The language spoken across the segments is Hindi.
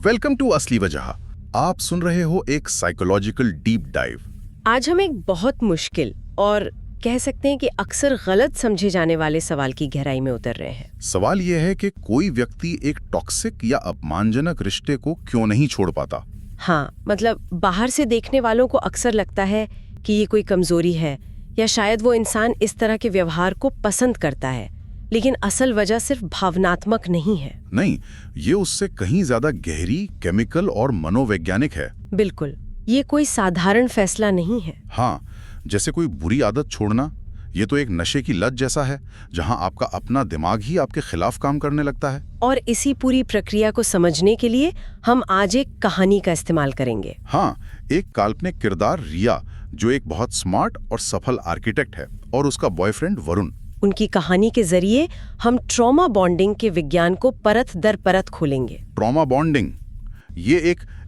वेलकम टू असली वजह। आप सुन रहे हो एक साइकोलॉजिकल डीप डाइव। आज हम एक बहुत मुश्किल और कह सकते हैं कि अक्सर गलत समझे जाने वाले सवाल की गहराई में उतर रहे हैं। सवाल यह है कि कोई व्यक्ति एक टॉक्सिक या अपमानजनक रिश्ते को क्यों नहीं छोड़ पाता। हाँ, मतलब बाहर से देखने वालों को अक्सर लगता है कि ये कोई कमजोरी है या शायद वो इंसान इस तरह के व्यवहार को पसंद करता है, लेकिन असल वजह सिर्फ भावनात्मक नहीं है। नहीं, ये उससे कहीं ज्यादा गहरी, केमिकल और मनोवैज्ञानिक है। बिल्कुल, ये कोई साधारण फैसला नहीं है। हाँ, जैसे कोई बुरी आदत छोड़ना, ये तो एक नशे की लत जैसा है, जहां आपका अपना दिमाग ही आपके खिलाफ काम करने लगता है। और इसी पूरी प्रक्रिया को समझने के लिए हम आज एक कहानी का इस्तेमाल करेंगे। हाँ, एक काल्पनिक किरदार रिया, जो एक बहुत स्मार्ट और सफल आर्किटेक्ट है, और उसका बॉयफ्रेंड वरुण। उनकी कहानी के जरिए हम ट्रॉमा बॉन्डिंग के विज्ञान को परत दर परत खोलेंगे। ट्रॉमा बॉन्डिंग, ये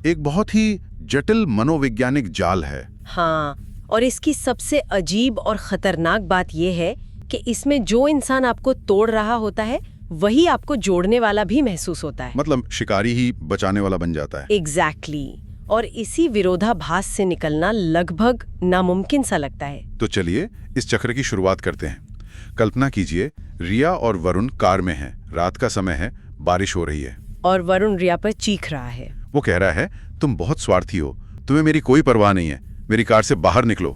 एक बहुत ही जटिल मनोवैज्ञानिक जाल है। हाँ, और इसकी सबसे अजीब और खतरनाक बात यह है कि इसमें जो इंसान आपको तोड़ रहा होता है वही आपको जोड़ने वाला भी महसूस होता है। मतलब शिकारी ही बचाने वाला बन जाता है। एग्जैक्टली। और इसी विरोधाभास से निकलना लगभग नामुमकिन सा लगता है। तो चलिए इस चक्र की शुरुआत करते हैं। कल्पना कीजिए, रिया और वरुण कार में हैं, रात का समय है, बारिश हो रही है। और वरुण रिया पर चीख रहा है। वो कह रहा है, तुम बहुत स्वार्थी हो, तुम्हें मेरी कोई परवाह नहीं है, मेरी कार से बाहर निकलो।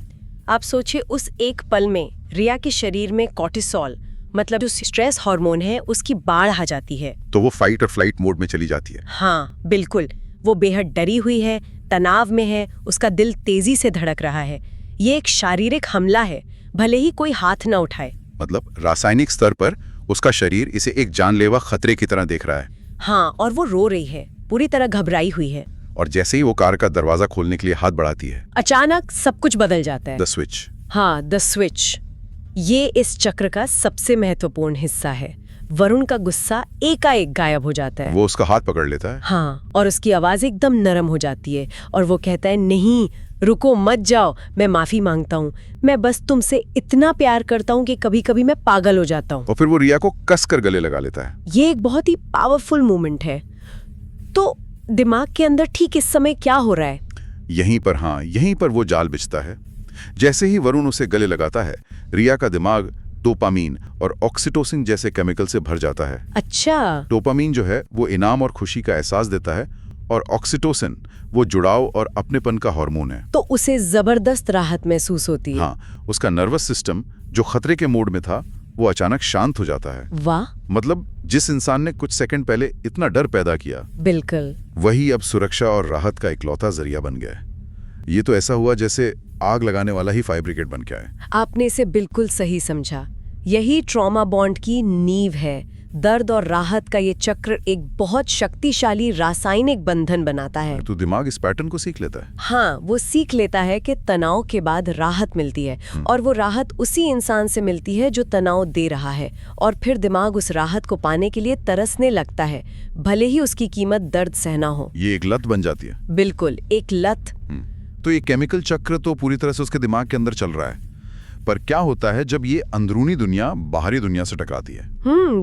आप सोचिए, उस एक पल में रिया के शरीर में कॉर्टिसोल, मतलब जो स्ट्रेस हार्मोन है, उसकी बाढ़ आ जाती है। तो वो फाइट और फ्लाइट मोड में चली जाती है। हाँ बिल्कुल, वो बेहद डरी हुई है, तनाव में है, उसका दिल तेजी से धड़क रहा है। ये एक शारीरिक हमला है, भले ही कोई हाथ न उठाए। मतलब रासायनिक स्तर पर उसका शरीर इसे एक जानलेवा खतरे की तरह देख रहा है। हाँ, और वो रो रही है, पूरी तरह घबराई हुई है। और जैसे ही वो कार का दरवाजा खोलने के लिए हाथ बढ़ाती है, अचानक सब कुछ बदल जाता है। The switch. हाँ, द स्विच। ये इस चक्र का सबसे महत्वपूर्ण हिस्सा है। वरुण का गुस्सा एकाएक गायब हो जाता है। वो उसका हाथ पकड़ लेता है। हाँ, और उसकी आवाज एकदम नरम हो जाती है और वो कहता है, नहीं रुको, मत जाओ, मैं माफी मांगता हूँ, मैं बस तुमसे इतना प्यार करता हूँ कि कभी कभी मैं पागल हो जाता हूँ। और फिर वो रिया को कसकर गले लगा लेता है। ये एक बहुत ही पावरफुल मोमेंट है। तो दिमाग के अंदर ठीक इस समय क्या हो रहा है? यहीं पर वो जाल बिछता है। जैसे ही वरुण उसे गले लगाता है, रिया का दिमाग डोपामीन और ऑक्सीटोसिन जैसे केमिकल से भर जाता है। अच्छा। डोपामीन जो है वो इनाम और खुशी का एहसास देता है, और ऑक्सीटोसिन वो जुड़ाव और अपनेपन का हार्मोन है। तो उसे जबरदस्त राहत महसूस होती है। हाँ, उसका नर्वस सिस्टम जो खतरे के मोड में था, वो अचानक शांत हो जाता है। वाह। मतलब जिस इंसान ने कुछ सेकंड पहले इतना डर पैदा किया, बिल्कुल, वही अब सुरक्षा और राहत का इकलौता जरिया बन गया है। ये तो ऐसा हुआ जैसे आग लगाने वाला ही फायर ब्रिगेड बन के आए। आपने इसे बिल्कुल सही समझा। यही ट्रॉमा बॉन्ड की नींव है। दर्द और राहत का ये चक्र एक बहुत शक्तिशाली रासायनिक बंधन बनाता है। तो दिमाग इस पैटर्न को सीख लेता है। हाँ, वो सीख लेता है कि तनाव के बाद राहत मिलती है, और वो राहत उसी इंसान से मिलती है जो तनाव दे रहा है, और फिर दिमाग उस राहत को पाने के लिए तरसने लगता है, भले ही उसकी कीमत दर्द सहना हो। ये एक लत बन जाती है। बिल्कुल, एक लत। तो ये केमिकल चक्र तो पूरी तरह से उसके दिमाग के अंदर चल रहा है, पर क्या होता है जब ये अंदरूनी दुनिया बाहरी दुनिया से टकराती है?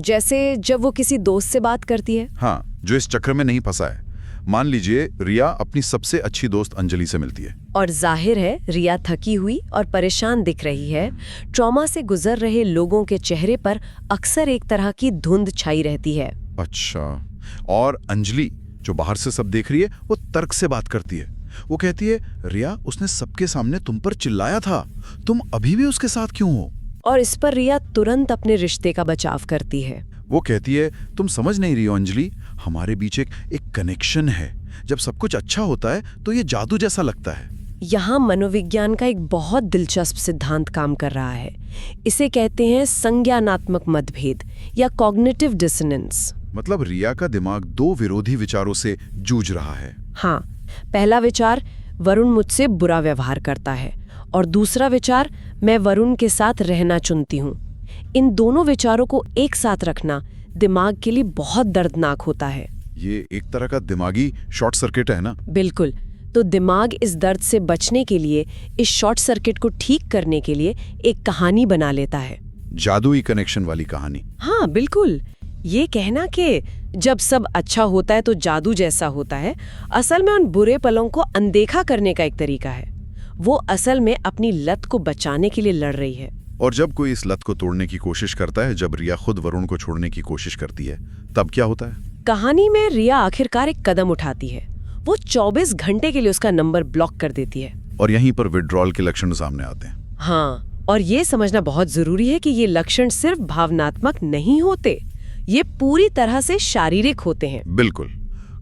जैसे जब वो किसी दोस्त से बात करती है। हाँ, जो इस चक्र में नहीं फंसा है। मान लीजिए रिया अपनी सबसे अच्छी दोस्त अंजलि से मिलती है, और जाहिर है रिया थकी हुई और परेशान दिख रही है। ट्रॉमा से गुजर रहे लोगों के चेहरे पर अक्सर एक तरह की धुंध छाई रहती है। अच्छा। और अंजलि जो बाहर से सब देख रही है, वो तर्क से बात करती है। वो कहती है, रिया, उसने सबके सामने तुम पर चिल्लाया था, तुम अभी भी उसके साथ क्यों हो? और इस पर रिया तुरंत अपने रिश्ते का बचाव करती है। वो कहती है, तुम समझ नहीं रही हो अंजलि, हमारे बीच एक कनेक्शन है। जब सब कुछ अच्छा होता है तो ये जादू जैसा लगता है। यहाँ मनोविज्ञान का एक बहुत दिलचस्प सिद्धांत काम कर रहा है। इसे कहते हैं संज्ञानात्मक मतभेद या कॉग्निटिव डिसोनेंस। मतलब रिया का दिमाग दो विरोधी विचारों से जूझ रहा है। हाँ, पहला विचार, वरुण मुझसे बुरा व्यवहार करता है, और दूसरा विचार, मैं वरुण के साथ रहना चुनती हूँ। इन दोनों विचारों को एक साथ रखना दिमाग के लिए बहुत दर्दनाक होता है। ये एक तरह का दिमागी शॉर्ट सर्किट है ना? बिल्कुल। तो दिमाग इस दर्द से बचने के लिए, इस शॉर्ट सर्किट को ठीक करने के लिए एक कहानी बना लेता है। जादुई कनेक्शन वाली कहानी। हाँ बिल्कुल। ये कहना कि जब सब अच्छा होता है तो जादू जैसा होता है, असल में उन बुरे पलों को अनदेखा करने का एक तरीका है। वो असल में अपनी लत को बचाने के लिए लड़ रही है। और जब कोई इस लत को तोड़ने की कोशिश करता है, जब रिया खुद वरुण को छोड़ने की कोशिश करती है, तब क्या होता है? कहानी में रिया आखिरकार एक कदम उठाती है। वो 24 घंटे के लिए उसका नंबर ब्लॉक कर देती है। और यहीं पर विड्रॉल के लक्षण सामने आते हैं। हाँ, और ये समझना बहुत जरूरी है कि ये लक्षण सिर्फ भावनात्मक नहीं होते, ये पूरी तरह से शारीरिक होते हैं। बिल्कुल।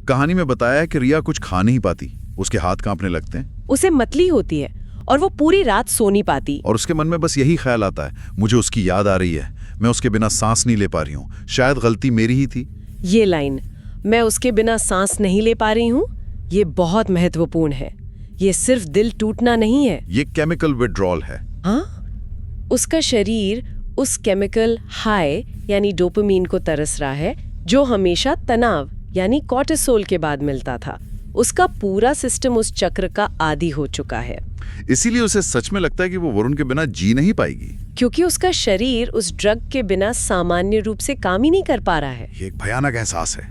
कहानी में बताया है कि रिया कुछ खा नहीं पाती, उसके हाथ कांपने लगते हैं, उसे मतली होती है और वो पूरी रात सो नहीं पाती। और उसके मन में बस यही ख्याल आता है, मुझे उसकी याद आ रही है, मैं उसके बिना सांस नहीं ले पा रही हूँ, शायद गलती मेरी ही थी। ये लाइन, मैं उसके बिना सांस नहीं ले पा रही हूँ, ये बहुत महत्वपूर्ण है। ये सिर्फ दिल टूटना नहीं है, ये केमिकल विड्रॉल है। हाँ, उसका शरीर उस केमिकल हाई यानी डोपामीन को तरस रहा है, जो हमेशा तनाव यानी कॉर्टिसोल के बाद मिलता था। उसका पूरा सिस्टम उस चक्र का आदी हो चुका है। इसीलिए उसे सच में लगता है कि वो वरुण के बिना जी नहीं पाएगी, क्योंकि उसका शरीर उस ड्रग के बिना सामान्य रूप से काम ही नहीं कर पा रहा है। ये एक भयानक एहसास है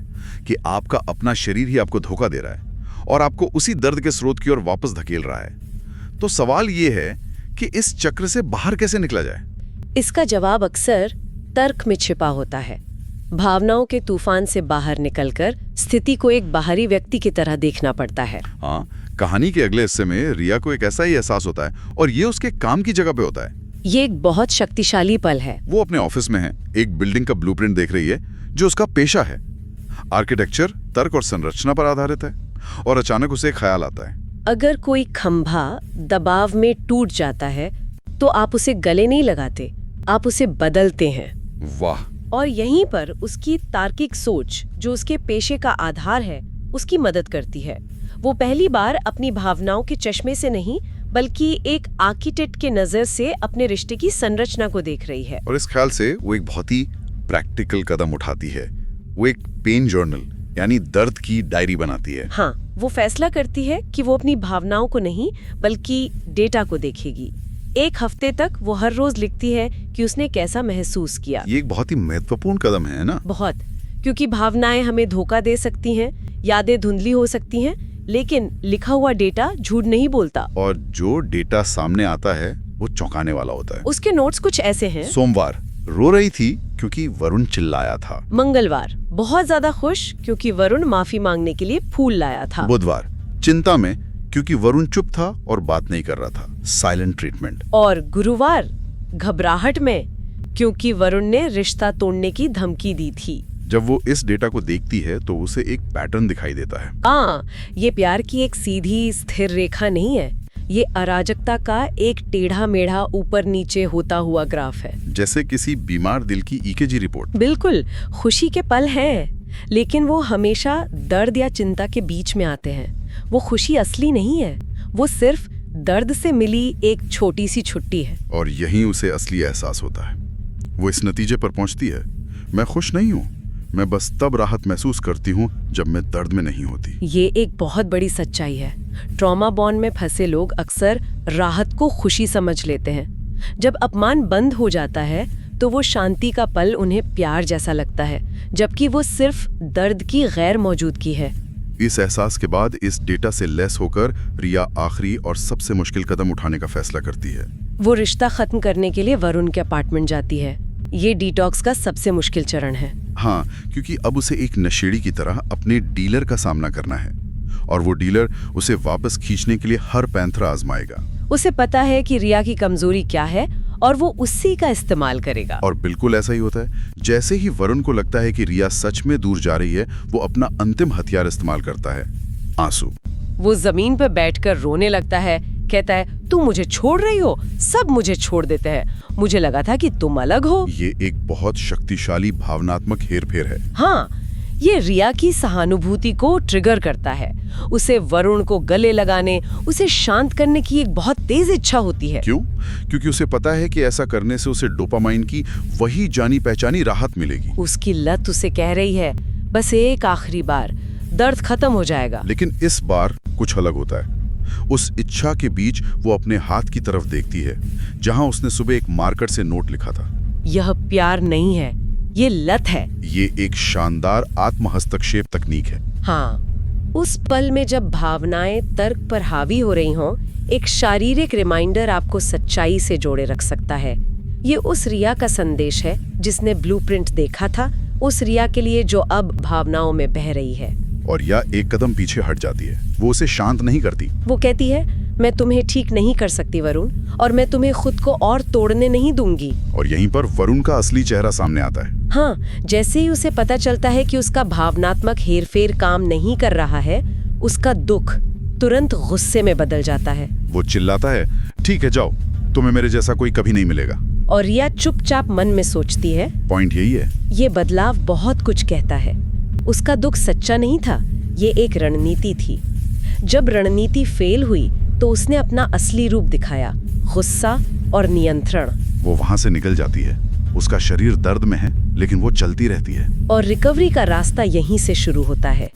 कि आपका अपना शरीर ही आपको धोखा दे रहा है और आपको उसी दर्द के स्रोत की ओर वापस धकेल रहा है। तो सवाल ये है कि इस चक्र से बाहर कैसे निकला जाए? इसका जवाब अक्सर तर्क में छिपा होता है। भावनाओं के तूफान से बाहर निकलकर स्थिति को एक बाहरी व्यक्ति की तरह देखना पड़ता है। हाँ, कहानी के अगले हिस्से में रिया को एक ऐसा ही एहसास होता है और ये उसके काम की जगह पे होता है। ये एक बहुत शक्तिशाली पल है। वो अपने ऑफिस में है, एक बिल्डिंग का ब्लूप्रिंट देख रही है जो उसका पेशा है। आर्किटेक्चर तर्क और संरचना पर आधारित है और अचानक उसे एक ख्याल आता है, अगर कोई खंभा दबाव में टूट जाता है तो आप उसे गले नहीं लगाते, आप उसे बदलते हैं। वाह! और यहीं पर उसकी तार्किक सोच, जो उसके पेशे का आधार है, उसकी मदद करती है। वो पहली बार अपनी भावनाओं के चश्मे से नहीं, बल्कि एक आर्किटेक्ट के नजर से अपने रिश्ते की संरचना को देख रही है। और इस ख्याल से वो एक बहुत ही प्रैक्टिकल कदम उठाती है। वो एक पेन जर्नल यानी दर्द की डायरी बनाती है। हाँ, वो फैसला करती है कि वो अपनी भावनाओं को नहीं बल्कि डेटा को देखेगी। एक हफ्ते तक वो हर रोज लिखती है कि उसने कैसा महसूस किया। ये एक बहुत ही महत्वपूर्ण कदम है ना? बहुत, क्योंकि भावनाएं हमें धोखा दे सकती हैं, यादें धुंधली हो सकती हैं, लेकिन लिखा हुआ डेटा झूठ नहीं बोलता। और जो डेटा सामने आता है वो चौंकाने वाला होता है। उसके नोट्स कुछ ऐसे हैं। सोमवार, रो रही थी क्योंकि वरुण चिल्लाया था। मंगलवार, बहुत ज्यादा खुश क्योंकि वरुण माफी मांगने के लिए फूल लाया था। बुधवार, चिंता में क्योंकि वरुण चुप था और बात नहीं कर रहा था, साइलेंट ट्रीटमेंट। और गुरुवार, घबराहट में क्योंकि वरुण ने रिश्ता तोड़ने की धमकी दी थी। जब वो इस डेटा को देखती है तो उसे एक पैटर्न दिखाई देता है। हाँ, ये प्यार की एक सीधी स्थिर रेखा नहीं है, ये अराजकता का एक टेढ़ा मेढ़ा ऊपर नीचे होता हुआ ग्राफ है, जैसे किसी बीमार दिल की ईकेजी रिपोर्ट। बिल्कुल। खुशी के पल हैं, लेकिन वो हमेशा दर्द या चिंता के बीच में आते हैं। वो खुशी असली नहीं है, वो सिर्फ दर्द से मिली एक छोटी सी छुट्टी है। और यहीं उसे असली एहसास होता है। वो इस नतीजे पर पहुंचती है, मैं खुश नहीं हूँ, मैं बस तब राहत महसूस करती हूँ जब मैं दर्द में नहीं होती। ये एक बहुत बड़ी सच्चाई है। ट्रॉमा बॉन्ड में फंसे लोग अक्सर राहत को खुशी समझ लेते हैं। जब अपमान बंद हो जाता है तो वो शांति का पल उन्हें प्यार जैसा लगता है, जबकि वो सिर्फ दर्द की गैर मौजूदगी है। इस एहसास के बाद इस डेटा से लेस होकर रिया आखिरी और सबसे मुश्किल कदम उठाने का फैसला करती है। वो रिश्ता खत्म करने के लिए वरुण के अपार्टमेंट जाती है। ये डिटॉक्स का सबसे मुश्किल चरण है। हाँ, क्योंकि अब उसे एक नशेड़ी की तरह अपने डीलर का सामना करना है और वो डीलर उसे वापस खींचने के लिए हर पैंतरा आजमाएगा। उसे पता है कि रिया की कमजोरी क्या है और वो उसी का इस्तेमाल करेगा। और बिल्कुल ऐसा ही होता है। जैसे ही वरुण को लगता है कि रिया सच में दूर जा रही है, वो अपना अंतिम हथियार इस्तेमाल करता है, आंसू। वो जमीन पर बैठकर रोने लगता है, कहता है, तुम मुझे छोड़ रही हो, सब मुझे छोड़ देते हैं, मुझे लगा था कि तुम अलग हो। ये एक बहुत शक्तिशाली भावनात्मक हेरफेर है। हाँ, ये रिया की सहानुभूति को ट्रिगर करता है। उसे वरुण को गले लगाने, उसे शांत करने की एक बहुत तेज इच्छा होती है। क्यों? क्योंकि उसे पता है कि ऐसा करने से उसे डोपामाइन की वही जानी पहचानी राहत मिलेगी। उसकी लत उसे कह रही है, बस एक आखिरी बार, दर्द खत्म हो जाएगा। लेकिन इस बार कुछ अलग होता है। उस इच्छा के बीच वो अपने हाथ की तरफ देखती है, जहां उसने सुबह एक मार्कर से नोट लिखा था। यह प्यार नहीं है, ये लत है। ये एक शानदार आत्महस्तक्षेप तकनीक है। हाँ, उस पल में जब भावनाएं तर्क पर हावी हो रही हों, एक शारीरिक रिमाइंडर आपको सच्चाई से जोड़े रख सकता है। ये उस रिया का संदेश है जिसने ब्लूप्रिंट देखा था, उस रिया के लिए जो अब भावनाओं में बह रही है। और या एक कदम पीछे हट जाती है। वो उसे शांत नहीं करती। वो कहती है, मैं तुम्हें ठीक नहीं कर सकती वरुण, और मैं तुम्हें खुद को और तोड़ने नहीं दूंगी। और यहीं पर वरुण का असली चेहरा सामने आता है। हाँ, जैसे ही उसे पता चलता है कि उसका भावनात्मक हेरफेर काम नहीं कर रहा है, उसका दुख तुरंत गुस्से में बदल जाता है। वो चिल्लाता है, ठीक है जाओ, तुम्हें मेरे जैसा कोई कभी नहीं मिलेगा। और रिया चुपचाप मन में सोचती है, पॉइंट यही है। ये बदलाव बहुत कुछ कहता है। उसका दुख सच्चा नहीं था, ये एक रणनीति थी। जब रणनीति फेल हुई तो उसने अपना असली रूप दिखाया, गुस्सा और नियंत्रण। वो वहां से निकल जाती है। उसका शरीर दर्द में है, लेकिन वो चलती रहती है। और रिकवरी का रास्ता यहीं से शुरू होता है।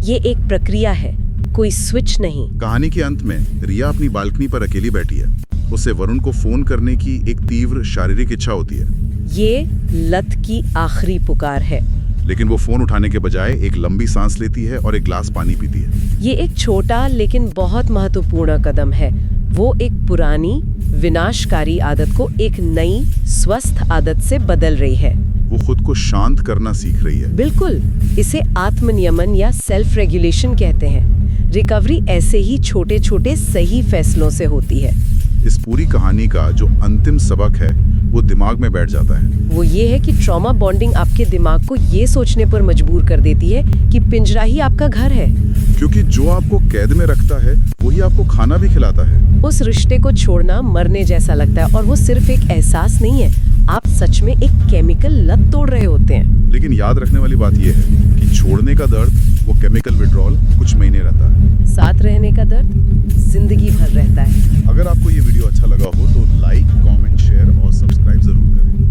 ये एक प्रक्रिया है, कोई स्विच नहीं। कहानी के अंत में रिया अपनी बालकनी पर अकेली बैठी है। उसे वरुण को फोन करने की एक तीव्र शारीरिक इच्छा होती है। ये लत की आखिरी पुकार है। लेकिन वो फोन उठाने के बजाय एक लंबी सांस लेती है और एक ग्लास पानी पीती है। ये एक छोटा लेकिन बहुत महत्वपूर्ण कदम है। वो एक पुरानी विनाशकारी आदत को एक नई स्वस्थ आदत से बदल रही है। वो खुद को शांत करना सीख रही है। बिल्कुल, इसे आत्मनियमन या सेल्फ रेगुलेशन कहते हैं। रिकवरी ऐसे ही छोटे छोटे सही फैसलों से होती है। इस पूरी कहानी का जो अंतिम सबक है वो दिमाग में बैठ जाता है। वो ये है कि ट्रॉमा बॉन्डिंग आपके दिमाग को ये सोचने पर मजबूर कर देती है कि पिंजरा ही आपका घर है। क्योंकि जो आपको कैद में रखता है वही आपको खाना भी खिलाता है। उस रिश्ते को छोड़ना मरने जैसा लगता है, और वो सिर्फ एक एहसास नहीं है, आप सच में एक केमिकल लत तोड़ रहे होते हैं। लेकिन याद रखने वाली बात यह है कि छोड़ने का दर्द, वो केमिकल विड्रॉल, कुछ महीने रहता है। साथ रहने का दर्द जिंदगी भर रहता है।